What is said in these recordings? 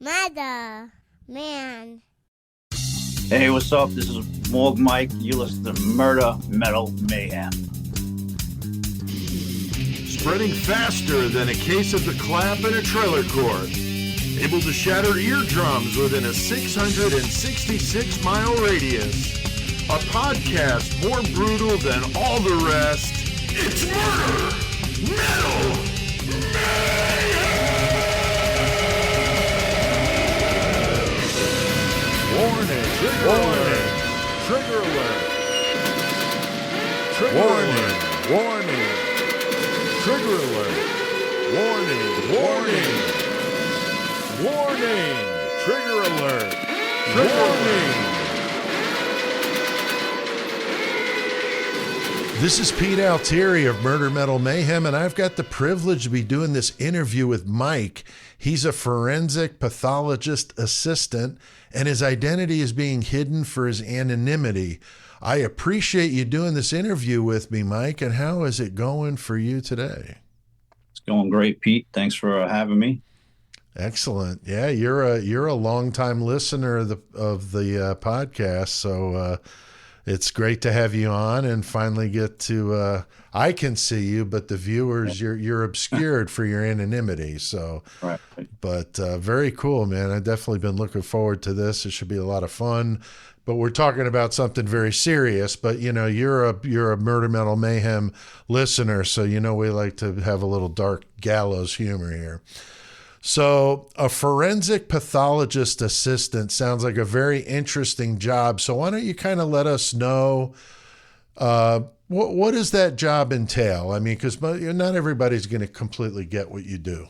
Mother, man. Hey, what's up? This is Morgue Mike. You listen to Murder, Metal, Mayhem. Spreading faster than a case of the clap in a trailer court. Able to shatter eardrums within a 666-mile radius. A podcast more brutal than all the rest. It's Murder, Metal, Mayhem! Warning! Trigger alert! Trigger alert! Warning! Trigger alert! Warning! Trigger alert! Warning! This is Pete Altieri of Murder, Metal, Mayhem, and I've got the privilege to be doing this interview with Mike. He's a forensic pathologist assistant, and his identity is being hidden for his anonymity. I appreciate you doing this interview with me, Mike, and how is it going for you today? It's going great, Pete. Thanks for having me. Excellent. Yeah, you're a longtime listener of the podcast, so it's great to have you on and finally get to. I can see you, but the viewers, you're obscured for your anonymity. So, right. But very cool, man. I've definitely been looking forward to this. It should be a lot of fun. But we're talking about something very serious. But you know, you're a Murder, Metal, Mayhem listener, so you know we like to have a little dark gallows humor here. So a forensic pathologist assistant sounds like a very interesting job. So why don't you kind of let us know what does that job entail? I mean, because not everybody's going to completely get what you do.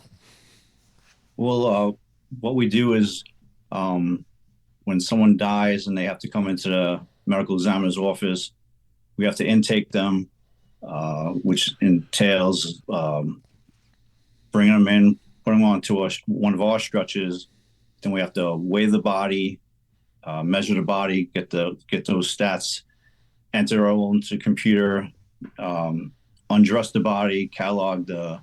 Well, what we do is when someone dies and they have to come into the medical examiner's office, we have to intake them, which entails bringing them in, putting them onto one of our stretchers. Then we have to weigh the body, measure the body, get those stats, enter all into the computer, undress the body, catalog the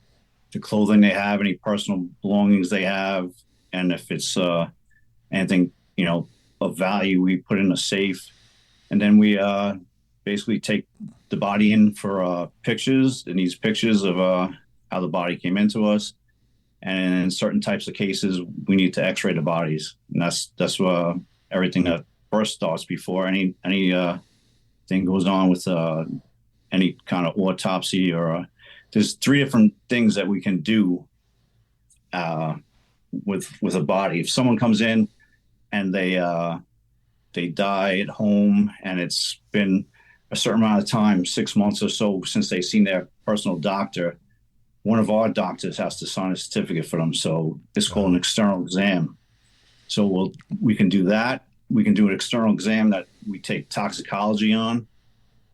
clothing they have, any personal belongings they have, and if it's anything of value, we put in a safe, and then we basically take the body in for pictures. It needs pictures of how the body came into us. And in certain types of cases, we need to X-ray the bodies, and that's everything that first starts before any thing goes on with any kind of autopsy. Or there's 3 different things that we can do with a body. If someone comes in and they die at home, and it's been a certain amount of time, 6 months or so, since they've seen their personal doctor, one of our doctors has to sign a certificate for them. So it's called an external exam. So we can do that. We can do an external exam that we take toxicology on.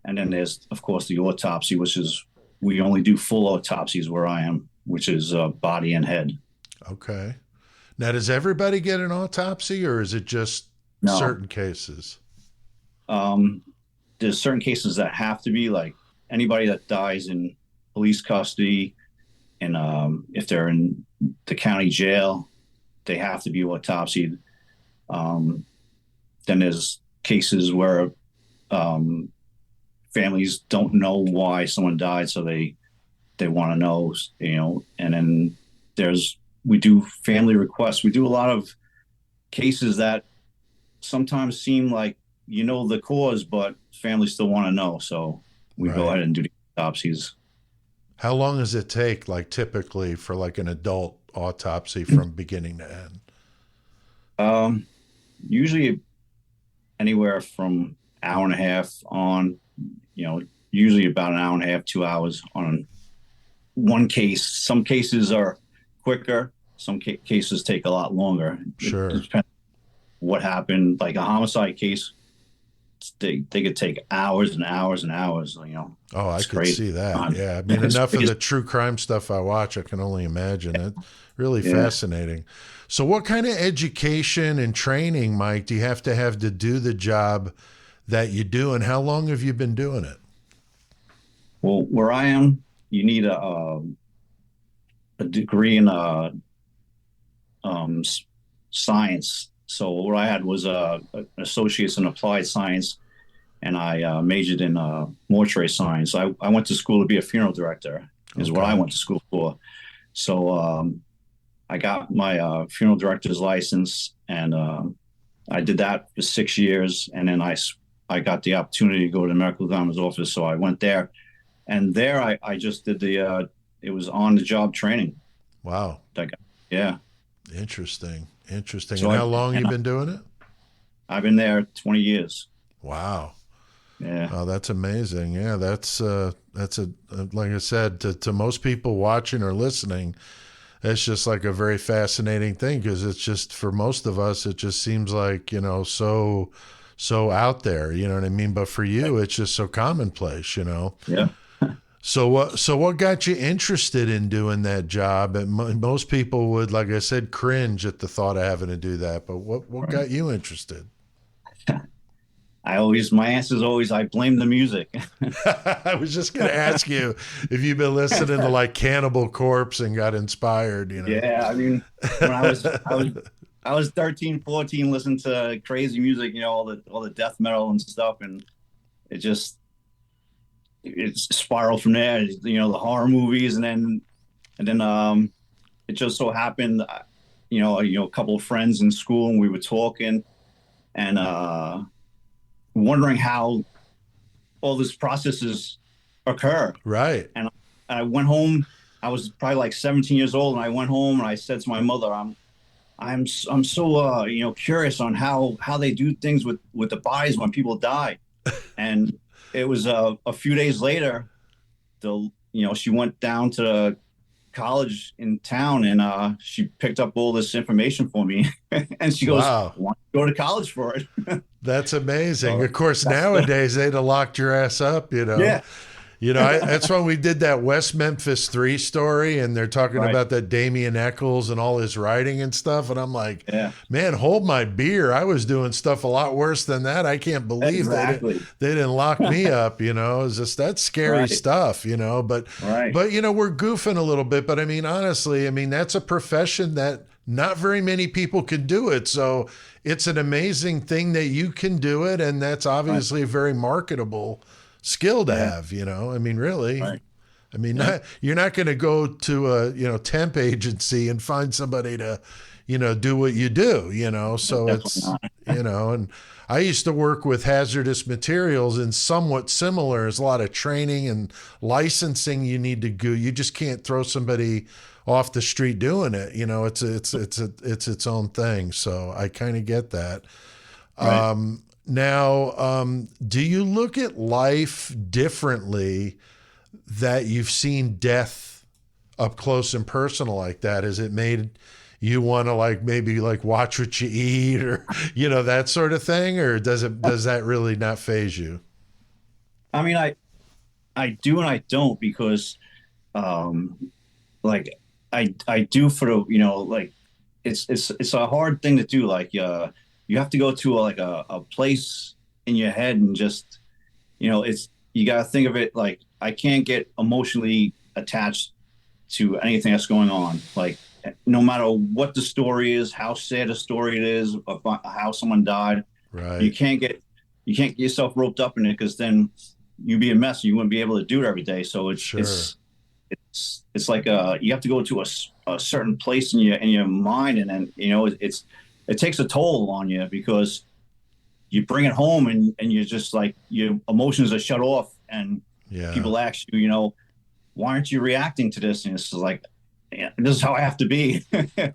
And then there's, of course, the autopsy, which is, we only do full autopsies where I am, which is body and head. Okay. Now, does everybody get an autopsy, or is it just certain cases? There's certain cases that have to be, like anybody that dies in police custody, and if they're in the county jail, they have to be autopsied. Then there's cases where families don't know why someone died, so they want to know, and then we do family requests. We do a lot of cases that sometimes seem like the cause, but families still want to know, so we go ahead and do the autopsies. How long does it take, like typically, for like an adult autopsy from beginning to end? Usually anywhere from hour and a half on, usually about an hour and a half, 2 hours on one case. Some cases are quicker. Some cases take a lot longer. Sure. It depends what happened. Like a homicide case, they could take hours and hours and hours. Oh, I could crazy. See that. Yeah, I mean, enough of the true crime stuff I watch, I can only imagine it. Really fascinating. So, what kind of education and training, Mike, do you have to do the job that you do, and how long have you been doing it? Well, where I am, you need a degree in science. So what I had was an associate's in applied science, and I majored in mortuary science. I went to school to be a funeral director, is what I Okay. went to school for. So I got my funeral director's license, and I did that for 6 years, and then I got the opportunity to go to the medical examiner's office. So I went there, and there I just did it was on the job training. Wow. Like, yeah. Interesting. Interesting. So And how long you been doing it? I've been there 20 years. Wow. Yeah. Oh, that's amazing. Yeah, that's like I said, to most people watching or listening, it's just like a very fascinating thing, because it's just, for most of us, it just seems like, so out there, you know what I mean? But for you, it's just so commonplace, Yeah. So what got you interested in doing that job? And most people would, like I said, cringe at the thought of having to do that. But what got you interested? My answer is always, I blame the music. I was just going to ask you if you've been listening to like Cannibal Corpse and got inspired, Yeah. I mean, when I was 13, 14, listening to crazy music, all the death metal and stuff. And it just, it spiraled from there, the horror movies. And then it just so happened, a couple of friends in school, and we were talking, and wondering how all these processes occur. Right. And I went home. I was probably like 17 years old, and I went home and I said to my mother, I'm so curious on how they do things with the bodies when people die. And it was a few days later, she went down to the college in town, and she picked up all this information for me. And she goes, Wow. "Why don't you go to college for it?" That's amazing. So Of course, nowadays they'd have locked your ass up, Yeah. That's when we did that West Memphis 3 story, and they're talking Right. about that Damien Eccles and all his writing and stuff. And I'm like, Yeah. man, hold my beer. I was doing stuff a lot worse than that. I can't believe Exactly. they didn't lock me up, It's just, that's scary Right. stuff, but, Right. but, we're goofing a little bit, but I mean, honestly, that's a profession that not very many people can do it. So it's an amazing thing that you can do it. And that's obviously a very marketable skill to have, really. Right. You're not going to go to a, temp agency and find somebody to, do what you do, so it's, and I used to work with hazardous materials, and somewhat similar. There's a lot of training and licensing you need to do. You just can't throw somebody off the street doing it. It's its own thing. So I kind of get that. Right. Now, do you look at life differently that you've seen death up close and personal like that? Has it made you want to maybe watch what you eat, or, that sort of thing? Or does that really not faze you? I mean, I do and I don't, because I do for the, it's a hard thing to do. You have to go to a place in your head, and just, you got to think of it like, I can't get emotionally attached to anything that's going on. No matter what the story is, how sad a story it is, about how someone died, Right. you can't get yourself roped up in it, because then you'd be a mess. You wouldn't be able to do it every day. So Sure. it's like you have to go to a certain place in your mind, and then it takes a toll on you, because you bring it home, and you're just like, your emotions are shut off, and people ask you, why aren't you reacting to this? And it's like, this is how I have to be.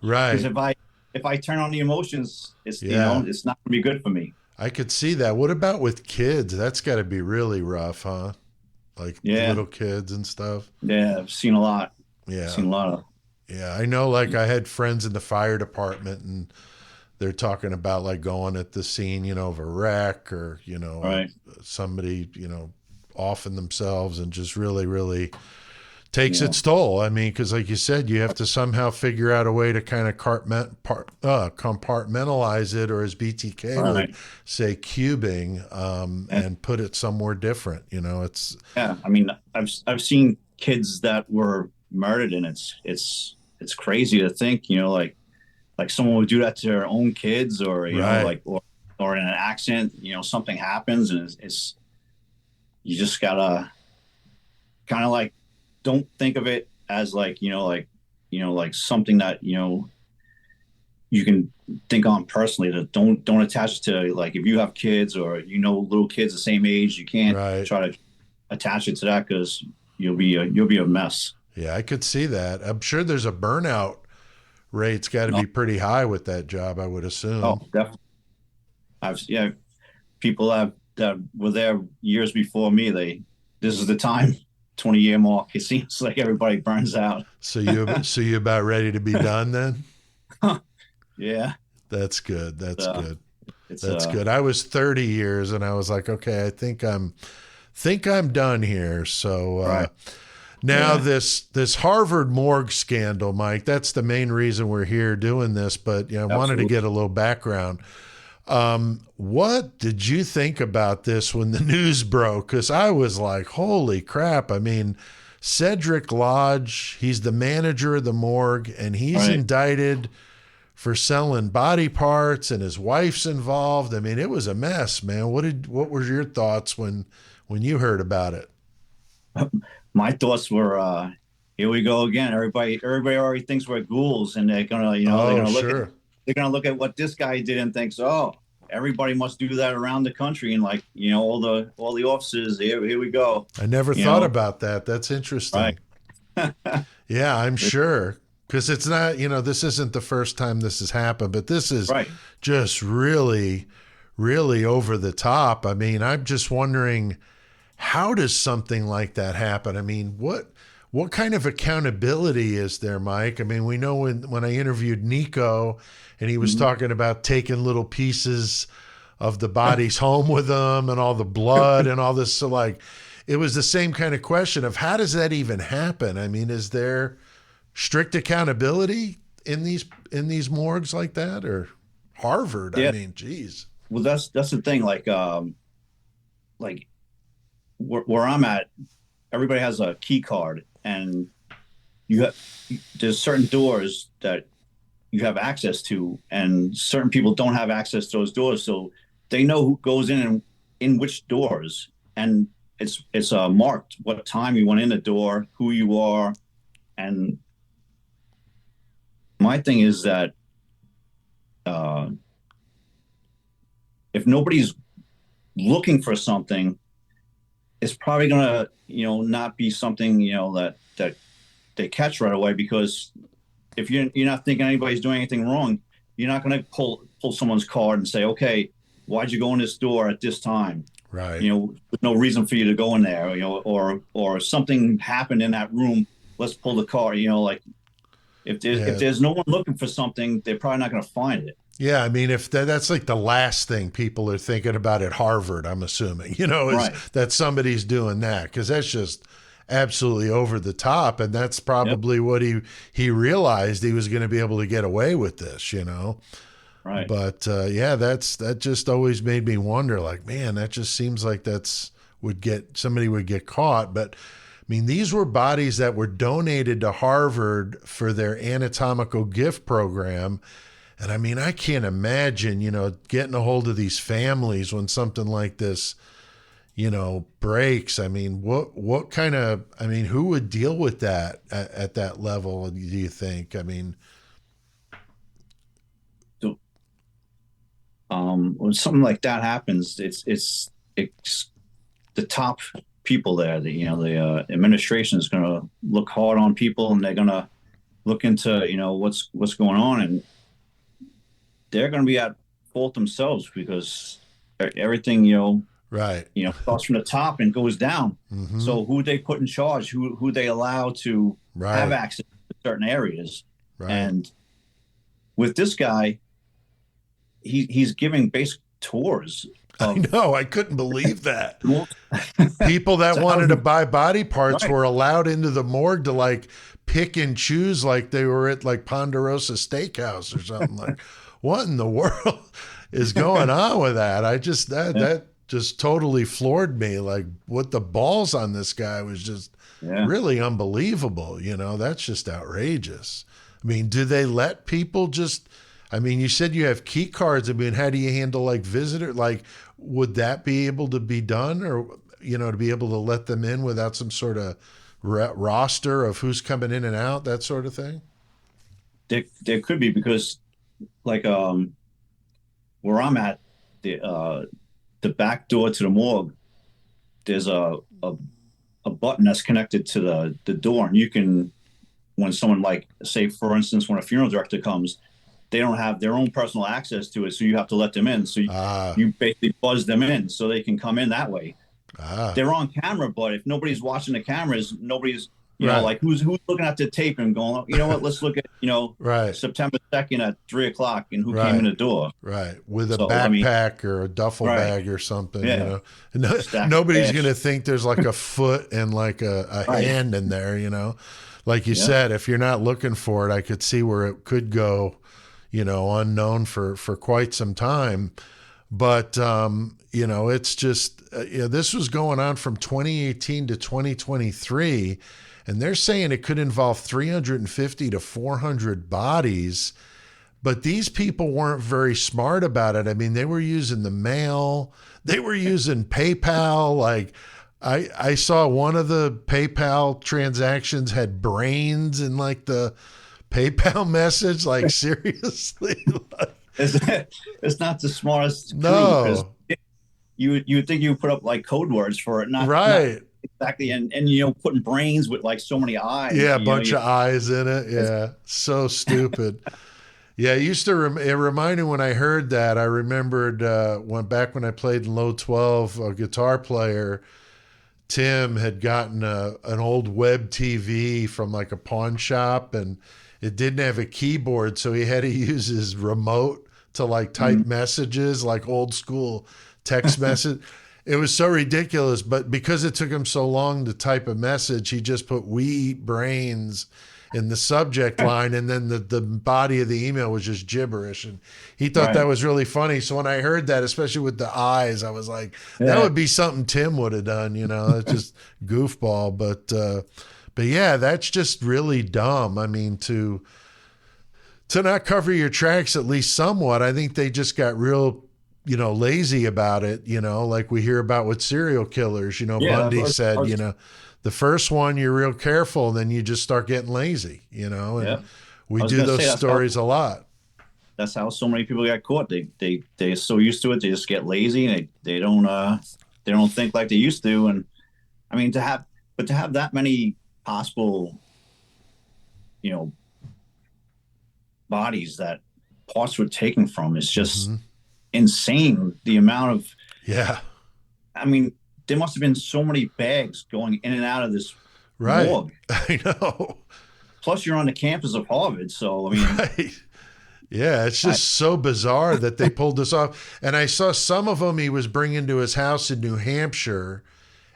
Right. Because if I turn on the emotions, it's it's not gonna be good for me. I could see that. What about with kids? That's got to be really rough, huh? Little kids and stuff. Yeah, I've seen a lot. Yeah. I've seen a lot of. Yeah, I know. I had friends in the fire department, and they're talking about going at the scene, of a wreck, or Right. somebody offing themselves, and just really, really takes its toll. I mean, because like you said, you have to somehow figure out a way to kind of compartmentalize it, or as BTK would say, cubing, and put it somewhere different. It's I mean, I've seen kids that were murdered, and it's crazy to think, like someone would do that to their own kids, or Right. or in an accident, something happens, and it's you just gotta kind of like don't think of it as like something that you can think on personally. That don't attach it to, like, if you have kids or little kids the same age, you can't Right. try to attach it to that, because you'll be a mess. Yeah, I could see that. I'm sure there's a burnout rate's got to No. be pretty high with that job, I would Oh, assume. definitely. Yeah, people that were there years before me. This is the time, 20-year mark. It seems like everybody burns out. So you about ready to be done then? Yeah. That's good. That's uh, good. it's That's good. I was 30 years and I was like, okay, I think I'm done here. So right. now Yeah. this Harvard morgue scandal, Mike, that's the main reason we're here doing this, but I wanted to Absolutely. get a little background. What did you think about this when the news broke? Because I was like, holy crap. I mean, Cedric Lodge, he's the manager of the morgue, and he's Right. indicted for selling body parts, and his wife's involved. I mean, it was a mess, man. What were your thoughts when you heard about it? My thoughts were, here we go again. Everybody already thinks we're ghouls, and they're gonna, they're Oh, gonna look at sure. they're gonna look at what this guy did and thinks, oh, everybody must do that around the country, and, like, all the offices. Here we go. I never You thought know, about that. That's interesting. right. Yeah, I'm sure. Because it's not, this isn't the first time this has happened, but this is Right. just really, really over the top. I mean, I'm just wondering, how does something like that happen? I mean, what kind of accountability is there, Mike? I mean, we know when I interviewed Nico and he was Mhm. talking about taking little pieces of the bodies home with them and all the blood and all this. So, like, it was the same kind of question of how does that even happen? I mean, is there strict accountability in these morgues like that, or Harvard? I Yeah. mean, geez. Well, that's the thing. Like where I'm at, everybody has a key card, and you have there's certain doors that you have access to, and certain people don't have access to those doors. So they know who goes in and in which doors, and it's marked what time you went in the door, who you are. And my thing is that if nobody's looking for something, it's probably gonna not be something that they catch right away, because if you're not thinking anybody's doing anything wrong, you're not going to pull someone's card and say, okay, why'd you go in this door at this time? Right. There's no reason for you to go in there, or something happened in that room. Let's pull the card. Like, if there's no one looking for something, they're probably not going to find it. Yeah, I mean, if that's like the last thing people are thinking about at Harvard, I'm assuming, is Right. that somebody's doing that, because that's just absolutely over the top, and that's probably what he realized he was going to be able to get away with this, Right. But that just always made me wonder, like, man, that just seems like somebody would get caught. But I mean, these were bodies that were donated to Harvard for their anatomical gift program. And I mean, I can't imagine, getting a hold of these families when something like this, breaks. I mean, what kind of, I mean, who would deal with that at that level, do you think? I mean, So, when something like that happens, it's the top people there. The administration is going to look hard on people, and they're going to look into what's going on, and they're going to be at fault themselves, because everything right. starts from the top and goes down. Mm-hmm. So who they put in charge, who they allow to Right. have access to certain areas. Right. And with this guy, he's giving basic tours. I know. I couldn't believe that. Well, People that wanted to buy body parts Right. were allowed into the morgue to, like, pick and choose like they were at, like, Ponderosa Steakhouse or something. Like, what in the world is going on with that? That just totally floored me. Like, what the balls on this guy was just really unbelievable. That's just outrageous. I mean, do they let people just I mean, you said you have key cards. I mean, how do you handle like visitor? Like, would that be able to be done, or to be able to let them in without some sort of roster of who's coming in and out, that sort of thing? There could be, because like where I'm at, the back door to the morgue, there's a button that's connected to the door, and you can, when someone, like, say for instance, when a funeral director comes, they don't have their own personal access to it, so you have to let them in. So you basically buzz them in so they can come in that way. They're on camera, but if nobody's watching the cameras, nobody's, like, who's looking at the tape and going, you know what, let's look at, Right. September 2nd at 3:00 and who came in the door. Right. With a backpack or a duffel bag or something, Yeah. Nobody's going to think there's like a foot and like a hand in there, Like you said, if you're not looking for it, I could see where it could go, unknown for quite some time. But, it's just, this was going on from 2018 to 2023, and they're saying it could involve 350 to 400 bodies. But these people weren't very smart about it. I mean, they were using the mail, they were using PayPal. Like, I saw one of the PayPal transactions had brains in like the PayPal message. Like, seriously? It's not the smartest. No. You would think you would put up like code words for it, not exactly, and putting brains with like so many eyes. Yeah, a bunch of eyes in it. Yeah, so stupid. Yeah, it used to. It reminded me when I heard that. I remembered when I played in Low 12, a guitar player, Tim, had gotten an old web TV from like a pawn shop, and it didn't have a keyboard, so he had to use his remote to like type messages, like old school text message. It was so ridiculous, but because it took him so long to type a message, he just put "we eat brains" in the subject line, and then the body of the email was just gibberish, and he thought that was really funny. So when I heard that, especially with the eyes, I was like, that would be something Tim would have done, it's just goofball. But yeah, that's just really dumb. I mean, to not cover your tracks at least somewhat. I think they just got real, lazy about it, like we hear about with serial killers. Bundy said, the first one, you're real careful, and then you just start getting lazy, and we do those stories a lot. That's how so many people got caught. They're so used to it, they just get lazy, and they don't think like they used to. And I mean, to have that many possible, bodies that parts were taken from is just insane. The amount of, I mean, there must have been so many bags going in and out of this morgue. I know. Plus, you're on the campus of Harvard, so I mean, yeah, it's just so bizarre that they pulled this off. And I saw some of them he was bringing to his house in New Hampshire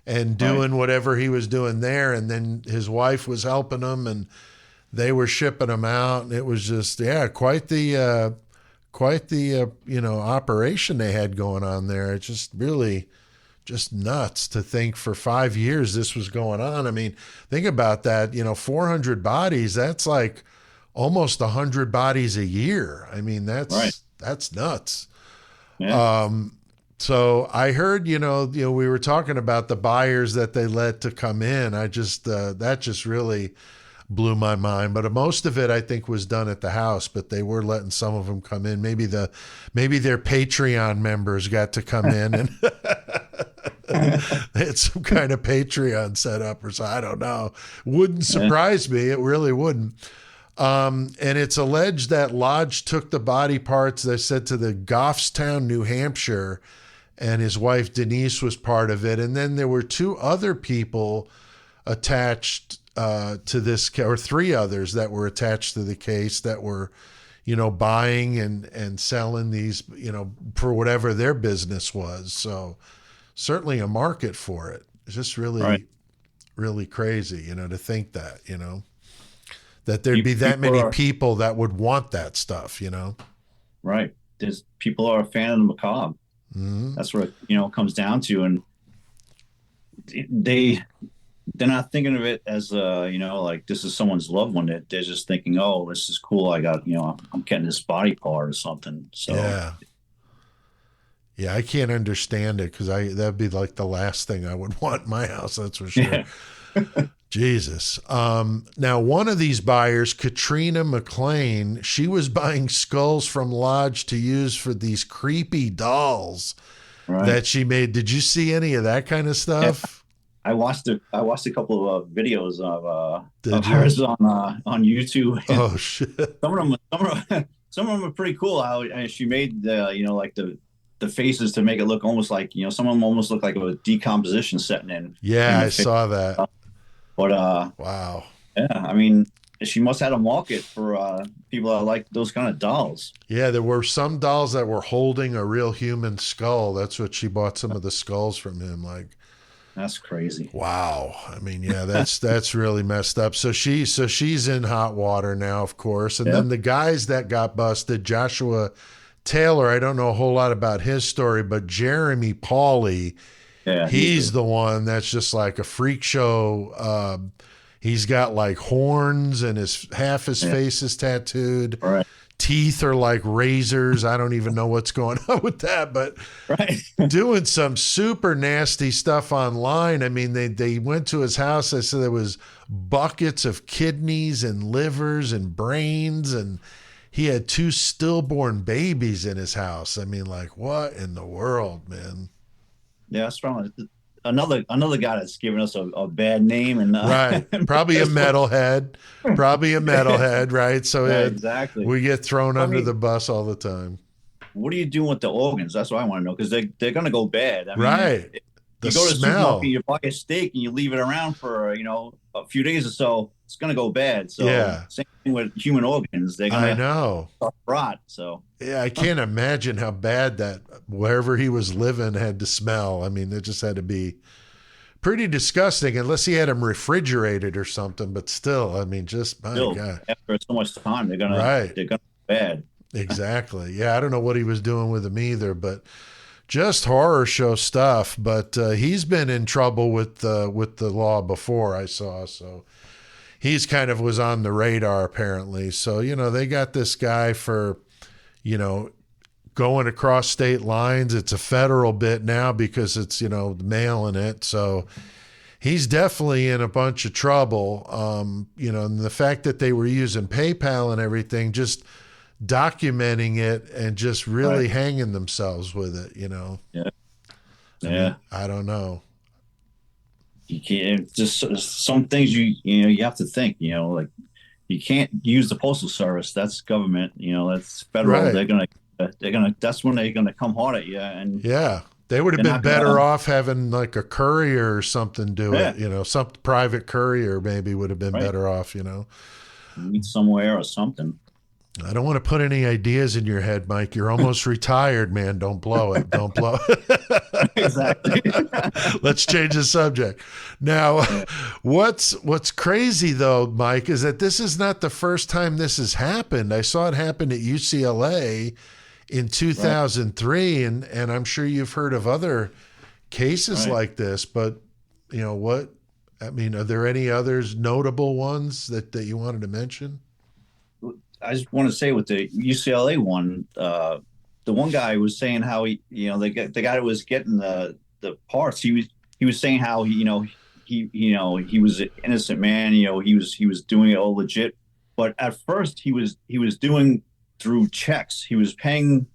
and doing whatever he was doing there, and then his wife was helping him, and they were shipping them out, and it was just quite the operation they had going on there. It's just really just nuts to think for 5 years this was going on. I mean, think about that. 400 bodies. That's like almost 100 bodies a year. I mean, that's nuts. Yeah. So I heard, we were talking about the buyers that they let to come in. I just that just really blew my mind. But most of it, I think, was done at the house. But they were letting some of them come in. Maybe their Patreon members got to come in and they had some kind of Patreon set up or so. I don't know. Wouldn't surprise me. It really wouldn't. And it's alleged that Lodge took the body parts, they said, to the Goffstown, New Hampshire, and his wife Denise was part of it. And then there were 2 other people attached to this, or 3 others that were attached to the case that were, buying and selling these, for whatever their business was. So certainly a market for it. It's just really, really crazy, to think that, that there'd be that many people that would want that stuff, Right. People are a fan of the macabre. That's what it comes down to. And they're not thinking of it as like this is someone's loved one. That they're just thinking, oh, this is cool. I got, I'm getting this body part or something. So Yeah. Yeah, I can't understand it because that'd be like the last thing I would want in my house, that's for sure. yeah, Jesus. Now, one of these buyers, Katrina McLean, she was buying skulls from Lodge to use for these creepy dolls right. that she made. Did you see any of that kind of Yeah. stuff? I watched a couple of videos Did of you? hers on YouTube. Oh, shit. Some of them are pretty cool. How she made the like the faces to make it look almost like some of them almost look like a decomposition setting in Yeah, the I face. saw that. But Wow. yeah, I mean, she must have had a market for people that like those kind of dolls. Yeah, there were some dolls that were holding a real human skull. That's what she bought some of the skulls from him. Like, That's crazy. wow. I mean, yeah, that's really messed up. So she's in hot water now, of course. And Yeah, then the guys that got busted, Joshua Taylor, I don't know a whole lot about his story, but Jeremy Pauley, yeah, he's the one that's just like a freak show. He's got like horns and half his yeah, face is tattooed. right, Teeth are like razors. I don't even know what's going on with that, but right. doing some super nasty stuff online. I mean, they went to his house. They said there was buckets of kidneys and livers and brains, and he had 2 stillborn babies in his house. I mean, like, what in the world, man? Yeah, that's probably another guy that's given us a bad name and Right. Probably a metalhead. Probably a metalhead, right? So yeah, exactly. we get thrown I under mean, the bus all the time. what are you doing with the organs? That's what I want to know because they're gonna go bad. I mean, Right. if The you go to the supermarket, smell. you buy a steak and you leave it around for a few days or so, it's gonna go bad. So Yeah. same thing with human organs, they're I gonna know. start to rot. So Yeah, I can't imagine how bad that wherever he was living had to smell. I mean, it just had to be pretty disgusting unless he had them refrigerated or something. But still, I mean, just my still, God. after so much time, Right. they're gonna go bad. Exactly. Yeah, I don't know what he was doing with them either, but just horror show stuff. But he's been in trouble with the law before, I saw. So he's kind of was on the radar apparently. So they got this guy for you know going across state lines. It's a federal bit now because it's mailing it. So he's definitely in a bunch of trouble. And the fact that they were using PayPal and everything, just documenting it and just really Right. hanging themselves with it. Yeah, I yeah. mean, I don't know. You can't just some things you have to think. Like you can't use the postal service. That's government. That's federal. Right. They're gonna. That's when they're gonna come hard at you. And Yeah. They would have they're been not better gonna. off having like a courier or something do Yeah, it. Some private courier maybe would have been right. better off. Meet somewhere or something. I don't want to put any ideas in your head, Mike. You're almost retired, man. Don't blow it. Don't blow it. Exactly. Let's change the subject. Now, Yeah. what's crazy though, Mike, is that this is not the first time this has happened. I saw it happen at UCLA in Right. 2003, and I'm sure you've heard of other cases Right. like this, but what? I mean, are there any others notable ones that you wanted to mention? I just want to say with the UCLA one, the one guy was saying how the guy that was getting the parts, he was saying how he was an innocent man, he was doing it all legit, but at first he was doing through checks. He was paying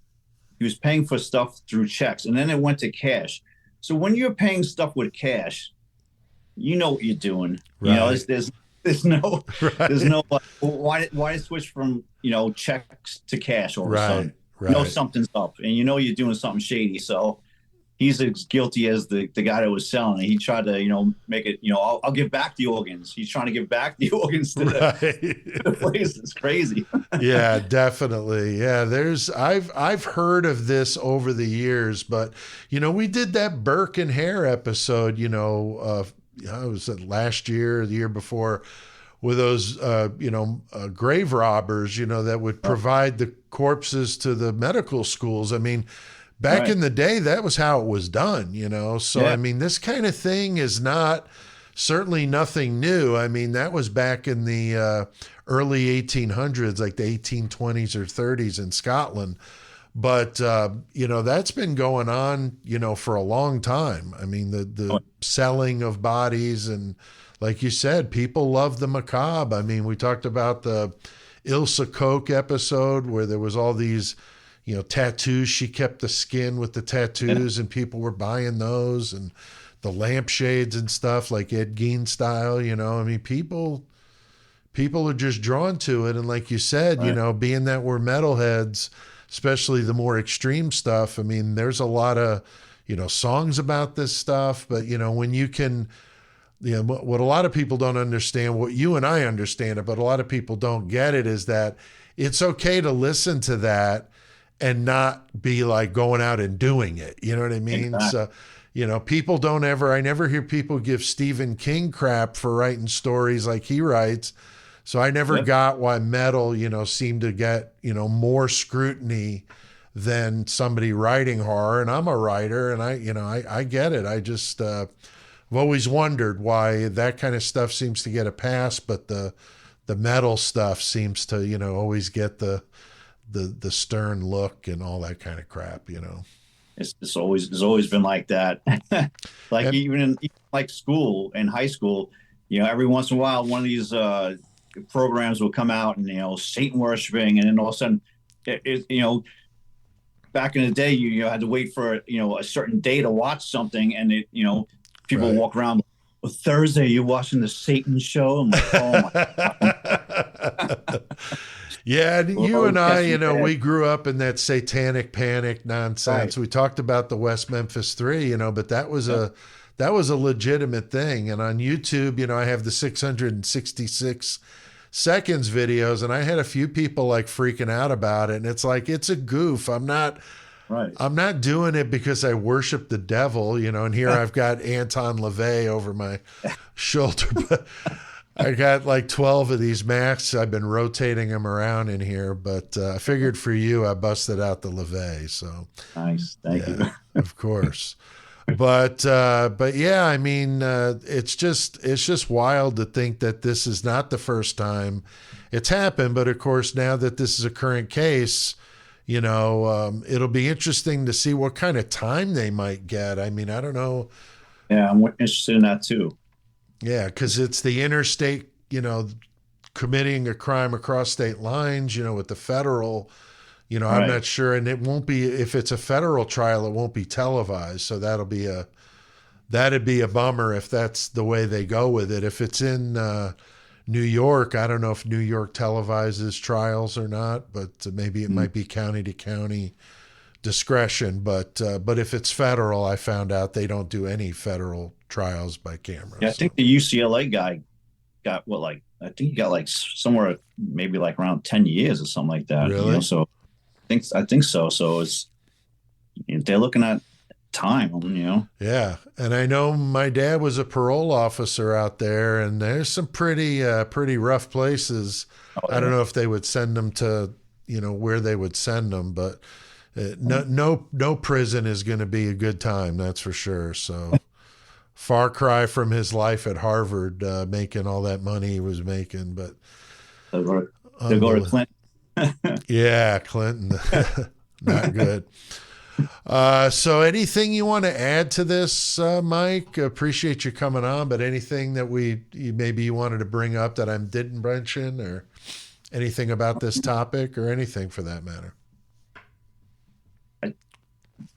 for stuff through checks, and then it went to cash. So when you're paying stuff with cash, you know what you're doing. Right. There's no there's Right. no why switch from checks to cash all of a Right. sudden. Right. Something's up, and you're doing something shady. So he's as guilty as the guy that was selling it. He tried to make it I'll give back the organs. He's trying to give back the organs to Right. the place. It's crazy. Yeah, definitely. Yeah, I've heard of this over the years, but we did that Burke and Hare episode, it was last year, the year before, with those grave robbers, that would provide the corpses to the medical schools. I mean, back Right. in the day, that was how it was done, So I Yeah. mean, this kind of thing is not certainly nothing new. I mean, that was back in the early 1800s, like the 1820s or 30s in Scotland. But, that's been going on, for a long time. I mean, the selling of bodies, and like you said, people love the macabre. I mean, we talked about the Ilsa Koch episode where there was all these, tattoos. She kept the skin with the tattoos, and people were buying those, and the lampshades and stuff like Ed Gein style. I mean, people are just drawn to it. And like you said, being that we're metalheads, especially the more extreme stuff. I mean, there's a lot of, songs about this stuff, but when you can, what a lot of people don't understand, what you and I understand it, but a lot of people don't get it, is that it's okay to listen to that and not be like going out and doing it. You know what I mean? Exactly. So, people don't ever, I never hear people give Stephen King crap for writing stories like he writes. So I never got why metal, seemed to get, more scrutiny than somebody writing horror. And I'm a writer, and I get it. I just, I've always wondered why that kind of stuff seems to get a pass, but the metal stuff seems to, always get the stern look and all that kind of crap, It's always been like that. Like even in like school, in high school, every once in a while, one of these programs will come out and, Satan worshiping. And then all of a sudden, back in the day, you had to wait for, a certain day to watch something. And people Right. walk around, well, Thursday, you're watching the Satan show. I'm like, oh my God. Yeah, and you and I, yes, we grew up in that satanic panic nonsense. Right. We talked about the West Memphis 3, but that was a legitimate thing. And on YouTube, I have the 666 seconds videos, and I had a few people like freaking out about it. And it's like, it's a goof. I'm not doing it because I worship the devil, and here I've got Anton LaVey over my shoulder, but I got like 12 of these masks. I've been rotating them around in here, but I figured for you, I busted out the LaVey. So Nice. Thank you. of course. But yeah, I mean, it's just wild to think that this is not the first time it's happened. But of course, now that this is a current case, it'll be interesting to see what kind of time they might get. I mean, I don't know. Yeah, I'm interested in that too. Yeah, because it's the interstate, committing a crime across state lines, with the federal, I'm Right. not sure. And it won't be, if it's a federal trial, it won't be televised. So that'd be a bummer if that's the way they go with it. If it's in New York, I don't know if New York televises trials or not, but maybe it might be county to county discretion. But if it's federal, I found out they don't do any federal trials by camera. Yeah, I think the UCLA guy got I think he got like somewhere maybe like around 10 years or something like that. Really? So I think so. So it's, they're looking at time, Yeah, and I know my dad was a parole officer out there, and there's some pretty rough places. Oh, I don't know if they would send them to where they would send them, but no prison is going to be a good time, that's for sure. So far cry from his life at Harvard, making all that money he was making, but they'll go to Clinton. yeah, Clinton, not good. So anything you want to add to this, Mike? Appreciate you coming on, but anything that maybe you wanted to bring up that I didn't mention, or anything about this topic, or anything for that matter?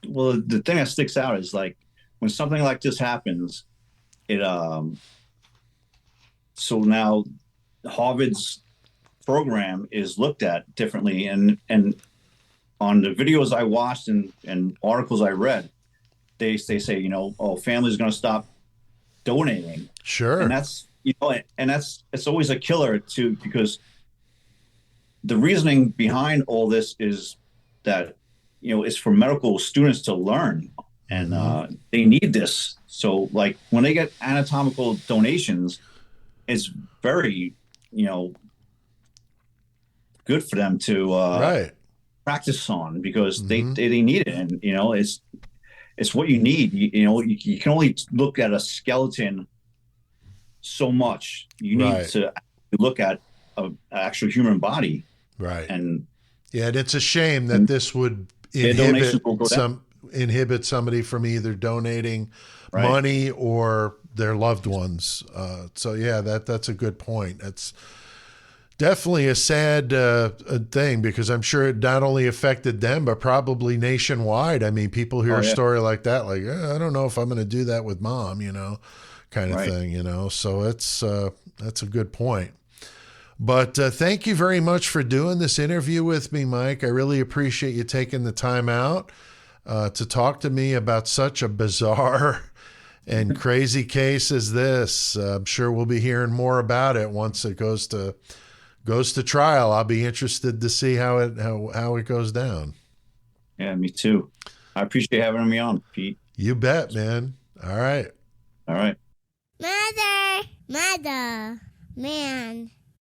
Well, the thing that sticks out is like when something like this happens, so now Harvard's program is looked at differently, and on the videos I watched and articles I read, they say, families are going to stop donating. Sure. And that's, it's always a killer too, because the reasoning behind all this is that, it's for medical students to learn, and they need this. So like when they get anatomical donations, it's very, good for them to right. practice on, because they need it. And, it's what you need. You can only look at a skeleton so much. You need Right. to look at an actual human body, Right. and Yeah, and it's a shame that this would their donations will go down. inhibit somebody from either donating Right. money or their loved ones. So yeah, that's a good point. That's definitely a sad thing, because I'm sure it not only affected them but probably nationwide. I mean, people hear Oh, a yeah. story like that, like, I don't know if I'm going to do that with mom, kind of Right. thing. So that's a good point. But thank you very much for doing this interview with me, Mike. I really appreciate you taking the time out to talk to me about such a bizarre and crazy case as this. I'm sure we'll be hearing more about it once it goes to trial. I'll be interested to see how it goes down. Yeah, me too. I appreciate having me on, Pete. You bet, man. All right. All right. Mother, man.